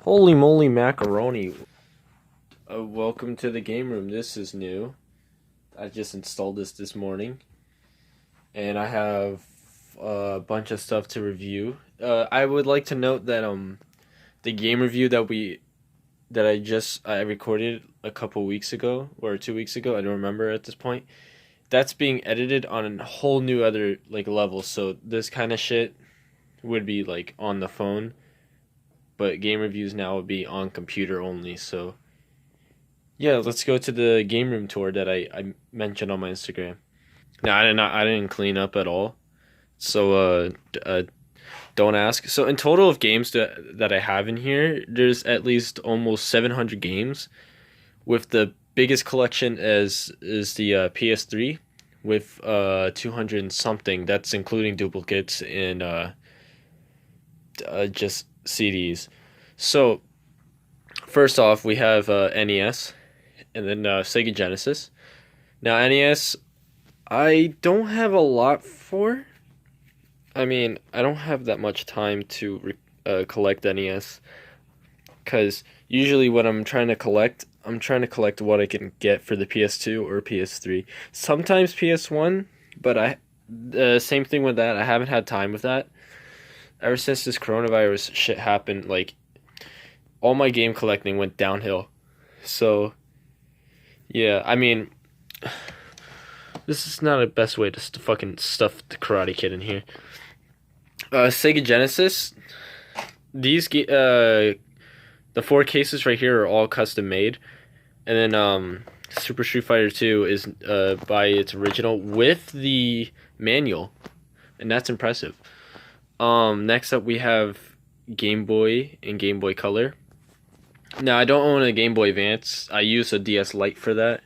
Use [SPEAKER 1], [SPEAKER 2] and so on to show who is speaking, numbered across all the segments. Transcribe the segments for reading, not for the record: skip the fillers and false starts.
[SPEAKER 1] Holy moly macaroni. Welcome to the game room. This is new. I just installed this morning. And I have a bunch of stuff to review. I would like to note that the game review that I recorded a couple weeks ago or 2 weeks ago, I don't remember at this point. That's being edited on a whole new other level. So this kind of shit would be on the phone, but game reviews now would be on computer only. So yeah, let's go to the game room tour that I mentioned on my Instagram. Now I didn't clean up at all. So don't ask. So in total of games that I have in here, there's at least almost 700 games, with the biggest collection is the PS3 with 200 and something. That's including duplicates and just CDs. So first off, we have NES, and then Sega Genesis. Now NES, I don't have a lot for. I mean, I don't have that much time to collect NES, because usually when I'm trying to collect, what I can get for the PS2 or PS3. Sometimes PS1, but the same thing with that. I haven't had time with that. Ever since this coronavirus shit happened, all my game collecting went downhill. So, yeah, I mean, this is not the best way to fucking stuff the Karate Kid in here. Sega Genesis, the 4 cases right here are all custom made, and then Super Street Fighter 2 is by its original with the manual, and that's impressive. Next up we have Game Boy and Game Boy Color. Now I don't own a Game Boy Advance. I use a DS Lite for that,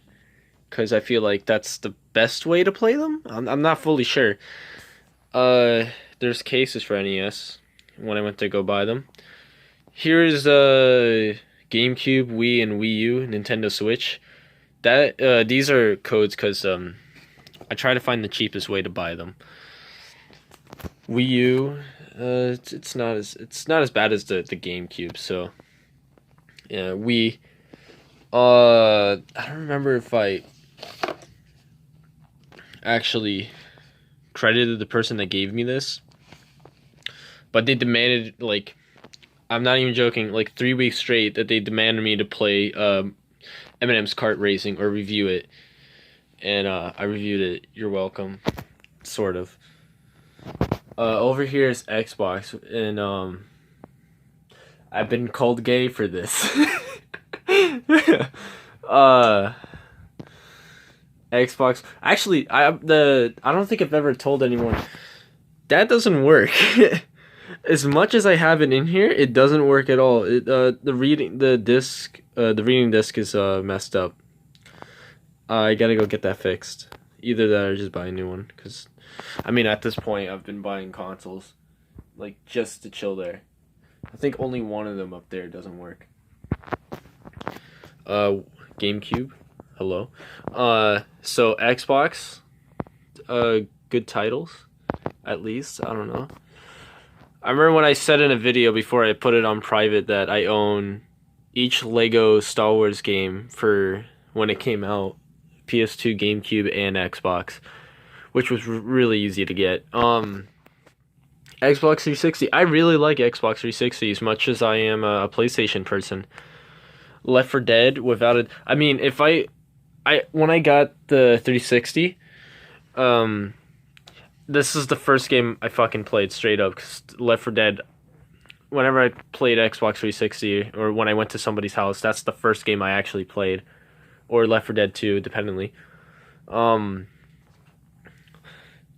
[SPEAKER 1] because I feel like that's the best way to play them. I'm not fully sure. There's cases for NES when I went to go buy them. Here's GameCube, Wii, and Wii U, Nintendo Switch. These are codes because I try to find the cheapest way to buy them. Wii U, it's not as bad as the GameCube. So yeah, Wii. I don't remember if I actually credited the person that gave me this, but they demanded, I'm not even joking, 3 weeks straight that they demanded me to play Eminem's Kart Racing or review it, and I reviewed it. You're welcome, sort of. Over here is Xbox, and I've been called gay for this. Xbox. Actually, I don't think I've ever told anyone that doesn't work. As much as I have it in here, it doesn't work at all. The reading disc is messed up. I gotta go get that fixed. Either that or just buy a new one. Cause, I mean, at this point, I've been buying consoles, just to chill there. I think only one of them up there doesn't work. GameCube. Hello. So Xbox, good titles, at least. I don't know. I remember when I said in a video before I put it on private that I own each Lego Star Wars game for when it came out, PS2, GameCube, and Xbox, which was really easy to get. Xbox 360. I really like Xbox 360 as much as I am a PlayStation person. Left 4 Dead, without it. I mean, if when I got the 360, this is the first game I fucking played straight up. 'Cause Left 4 Dead, whenever I played Xbox 360 or when I went to somebody's house, that's the first game I actually played. Or Left 4 Dead 2, dependently.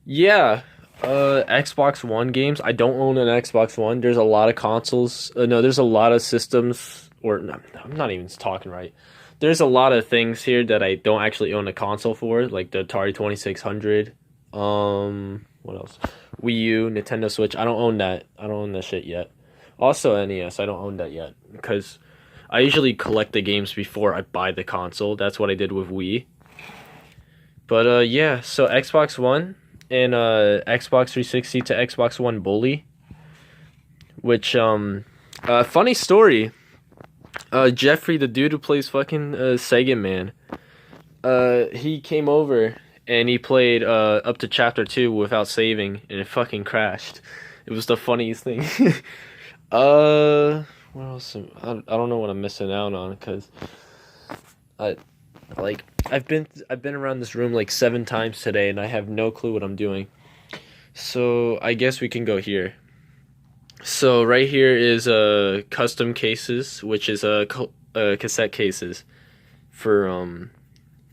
[SPEAKER 1] Yeah. Xbox One games. I don't own an Xbox One. There's a lot of consoles. No, there's a lot of systems. Or no, I'm not even talking right. There's a lot of things here that I don't actually own a console for, like the Atari 2600. What else? Wii U, Nintendo Switch. I don't own that. I don't own that shit yet. Also NES. I don't own that yet because I usually collect the games before I buy the console. That's what I did with Wii. But yeah. So Xbox One and Xbox 360 to Xbox One Bully, which funny story. Jeffrey, the dude who plays fucking Sega Man. He came over and he played up to chapter 2 without saving, and it fucking crashed. It was the funniest thing. What else? I don't know what I'm missing out on because I like I've been around this room like 7 times today, and I have no clue what I'm doing. So I guess we can go here. So right here is custom cases, which is cassette cases for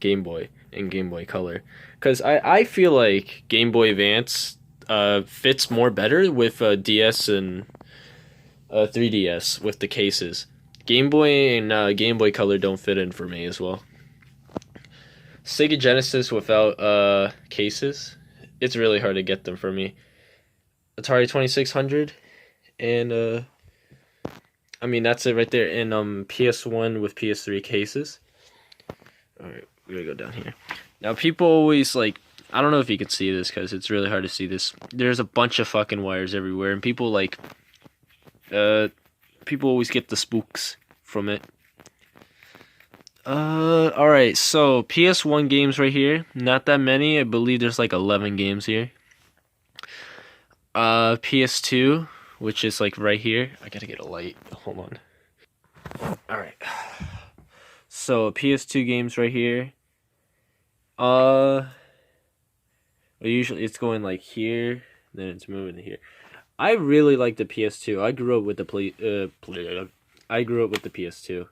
[SPEAKER 1] Game Boy and Game Boy Color. Because I feel like Game Boy Advance fits more better with DS and 3DS with the cases. Game Boy and Game Boy Color don't fit in for me as well. Sega Genesis without cases, it's really hard to get them for me. Atari 2600 and I mean that's it right there. And PS1 with PS3 cases. All right, we're gonna go down here. Now people always like, I don't know if you can see this because it's really hard to see this. There's a bunch of fucking wires everywhere, and people like people always get the spooks from it. All right, so PS1 games right here. Not that many. I believe there's like 11 games here. PS2, which is like right here. I gotta get a light. Hold on. All right. So PS2 games right here. Usually it's going like here, then it's moving to here. I really like the PS2. I grew up with the I grew up with the PS2.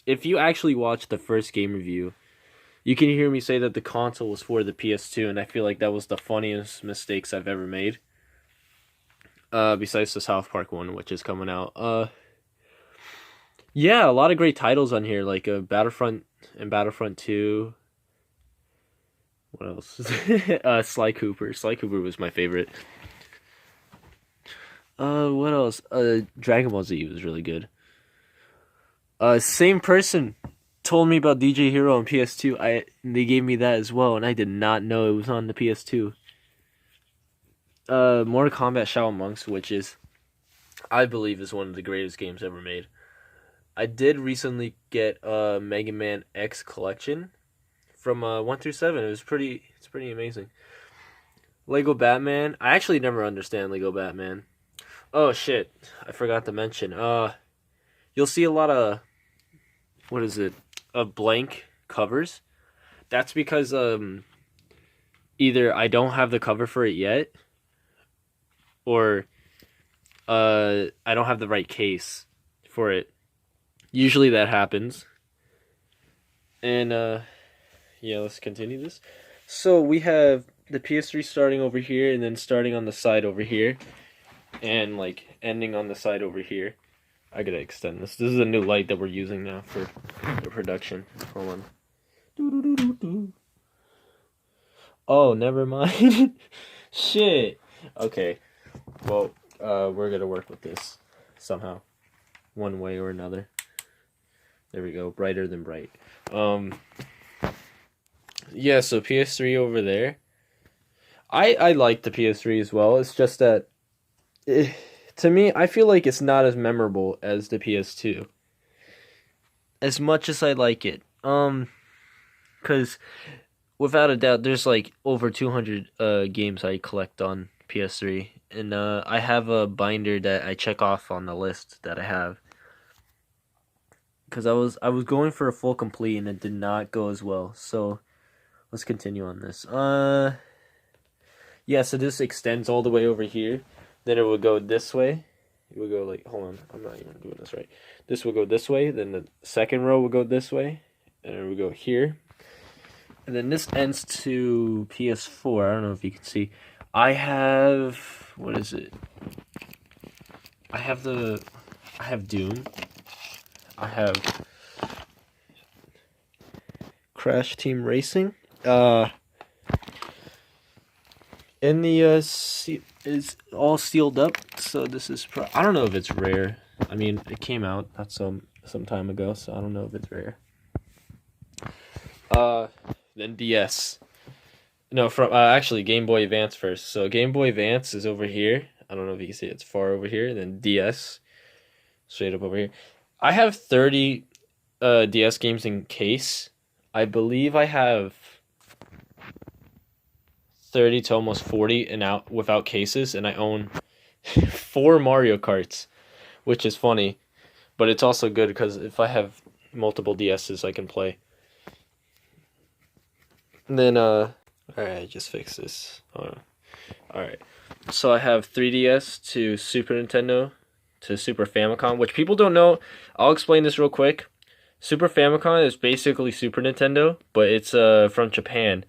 [SPEAKER 1] If you actually watch the first game review, you can hear me say that the console was for the PS2, and I feel like that was the funniest mistakes I've ever made. Besides the South Park one, which is coming out. Yeah, a lot of great titles on here, like Battlefront and Battlefront 2. What else? Sly Cooper. Sly Cooper was my favorite. What else? Dragon Ball Z was really good. Same person told me about DJ Hero on PS2. They gave me that as well, and I did not know it was on the PS2. Mortal Kombat Shadow Monks, which is, I believe, is one of the greatest games ever made. I did recently get Mega Man X Collection from 1 through 7. It's pretty amazing. Lego Batman. I actually never understand Lego Batman. Oh shit, I forgot to mention. You'll see a lot of, what is it? Blank covers. That's because either I don't have the cover for it yet, or I don't have the right case for it. Usually that happens. And yeah, let's continue this. So we have the PS3 starting over here, and then starting on the side over here, and like ending on the side over here. I gotta extend this. This is a new light that we're using now for the production. Hold on. Oh, never mind. Shit. Okay. Well, we're gonna work with this somehow, one way or another. There we go. Brighter than bright. Yeah. So PS3 over there. I like the PS3 as well. It's just that, to me, I feel like it's not as memorable as the PS2. As much as I like it, because without a doubt, there's like over 200 games I collect on PS3, and I have a binder that I check off on the list that I have. Because I was going for a full complete and it did not go as well. So let's continue on this. Yeah, so this extends all the way over here. Then it will go this way. It will go like, hold on, I'm not even doing this right. This will go this way. Then the second row will go this way, and it will go here. And then this ends to PS4. I don't know if you can see. I have, what is it? I have Doom. I have Crash Team Racing. And the is all sealed up, so this is I don't know if it's rare. I mean, it came out not some time ago, so I don't know if it's rare. Then DS. No, from actually Game Boy Advance first. So Game Boy Advance is over here. I don't know if you can see it. It's far over here. And then DS. straight up over here. I have 30 DS games in case. I believe I have 30 to almost 40 and out without cases, and I own 4 Mario Karts, which is funny, but it's also good because if I have multiple DSs, I can play. And then alright, I just fixed this. Alright. So I have 3DS to Super Nintendo to Super Famicom, which people don't know. I'll explain this real quick. Super Famicom is basically Super Nintendo, but it's from Japan.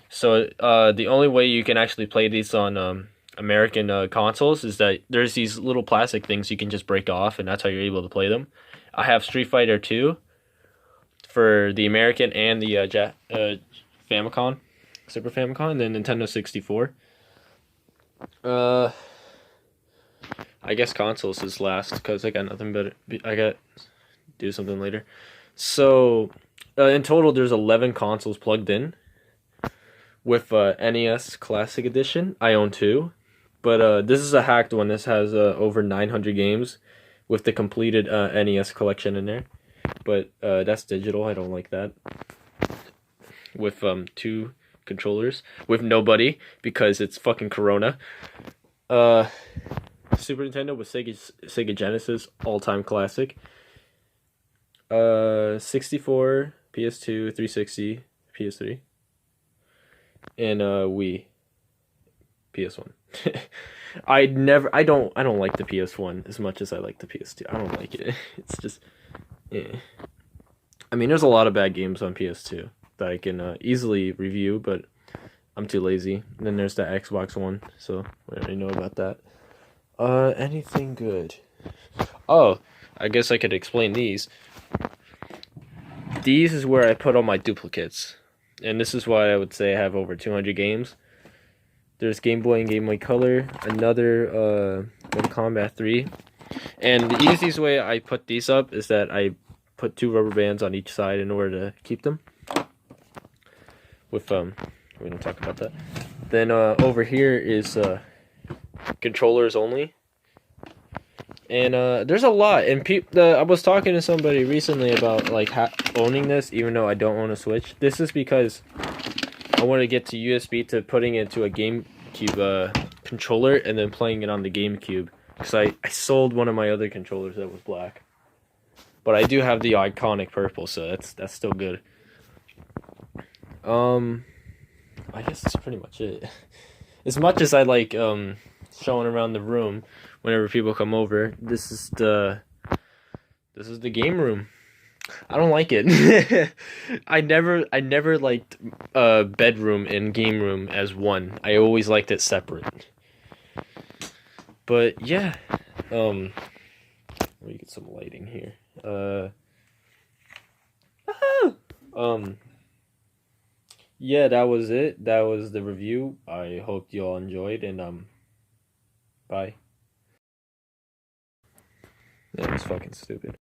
[SPEAKER 1] So the only way you can actually play these on American consoles is that there's these little plastic things you can just break off, and that's how you're able to play them. I have Street Fighter 2 for the American and the Famicom, Super Famicom, and then Nintendo 64. I guess consoles is last because I got nothing better. I got do something later. So in total, there's 11 consoles plugged in. With NES Classic Edition, I own 2, but this is a hacked one. This has over 900 games with the completed NES collection in there. But that's digital. I don't like that. With 2 controllers with nobody because it's fucking Corona. Super Nintendo with Sega Genesis, all-time classic. 64, PS2, 360, PS3. And Wii, PS1. I don't like the PS1 as much as I like the PS2. I don't like it. It's just, eh. I mean, there's a lot of bad games on PS2 that I can easily review, but I'm too lazy. And then there's the Xbox One, so we already know about that. Anything good? Oh, I guess I could explain these. These is where I put all my duplicates. And this is why I would say I have over 200 games. There's Game Boy and Game Boy Color, another Mortal Kombat 3. And the easiest way I put these up is that I put 2 rubber bands on each side in order to keep them. With we don't talk about that. Then over here is controllers only. And there's a lot, and I was talking to somebody recently about like owning this, even though I don't own a Switch. This is because I want to get to USB to putting it into a GameCube controller and then playing it on the GameCube. Because I sold one of my other controllers that was black, but I do have the iconic purple, so that's still good. I guess that's pretty much it. As much as I like showing around the room whenever people come over, this is the game room. I don't like it. I never liked bedroom and game room as one. I always liked it separate. But yeah, let me get some lighting here. Yeah, that was it. That was the review. I hope you all enjoyed, and bye. That was fucking stupid.